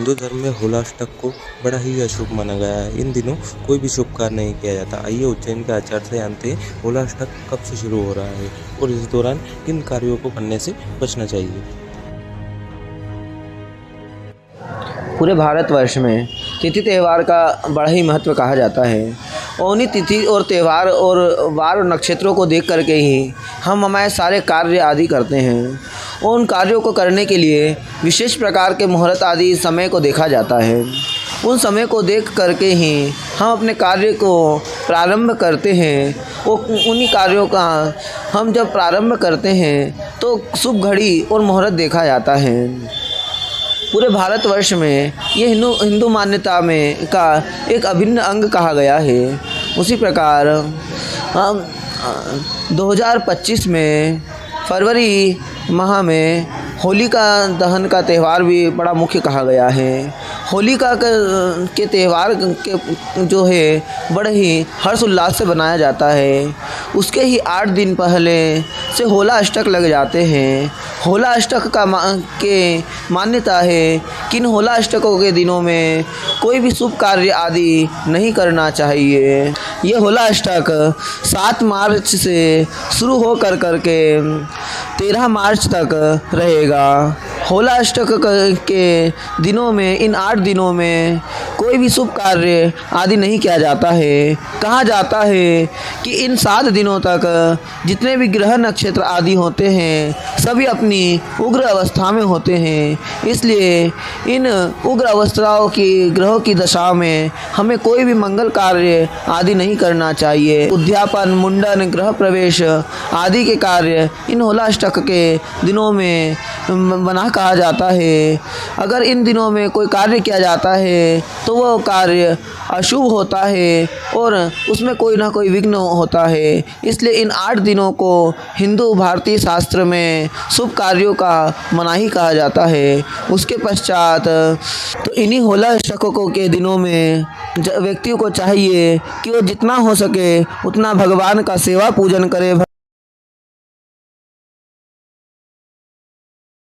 हिंदू धर्म में होलाअष्टक को बड़ा ही अशुभ माना गया है। इन दिनों कोई भी शुभ कार्य नहीं किया जाता। आइए उज्जैन के आचार्य से जानते हैं होलाअष्टक कब से शुरू हो रहा है और इस दौरान किन कार्यों को करने से बचना चाहिए। पूरे भारतवर्ष में तिथि त्यौहार का बड़ा ही महत्व कहा जाता है और उन्हीं तिथि और त्यौहार और वार और नक्षत्रों को देख करके ही हम हमारे सारे कार्य आदि करते हैं और उन कार्यों को करने के लिए विशेष प्रकार के मुहूर्त आदि समय को देखा जाता है। उन समय को देख करके ही हम अपने कार्य को प्रारंभ करते हैं और उन्हीं कार्यों का हम जब प्रारंभ करते हैं तो शुभ घड़ी और मुहूर्त देखा जाता है। पूरे भारतवर्ष में ये हिंदू मान्यता में का एक अभिन्न अंग कहा गया है। उसी प्रकार हम 2025 में फरवरी माह में होलिका दहन का त्यौहार भी बड़ा मुख्य कहा गया है। होलिका के त्यौहार के जो है बड़े ही हर्ष उल्लास से बनाया जाता है। उसके ही 8 दिन पहले से होलाअष्टक लग जाते हैं। होलाअष्टक का मान्यता है कि इन होलाअष्टकों के दिनों में कोई भी शुभ कार्य आदि नहीं करना चाहिए। ये होलाअष्टक 7 मार्च से शुरू हो करके 13 मार्च तक रहेगा। होलाअष्टक के दिनों में इन 8 दिनों में कोई भी शुभ कार्य आदि नहीं किया जाता है। कहा जाता है कि इन 7 दिनों तक जितने भी ग्रह नक्षत्र आदि होते हैं सभी अपनी उग्र अवस्था में होते हैं। इसलिए इन उग्र अवस्थाओं की ग्रहों की दशा में हमें कोई भी मंगल कार्य आदि नहीं करना चाहिए। उद्यापन, मुंडन, गृह प्रवेश आदि के कार्य इन होलाअष्टक के दिनों में मना कहा जाता है। अगर इन दिनों में कोई कार्य किया जाता है तो वह कार्य अशुभ होता है और उसमें कोई ना कोई विघ्न होता है। इसलिए इन 8 दिनों को हिंदू भारतीय शास्त्र में शुभ कार्यों का मनाही कहा जाता है। उसके पश्चात तो इन्हीं होलाअष्टकों के दिनों में व्यक्तियों को चाहिए कि वो जितना हो सके उतना भगवान का सेवा पूजन करे।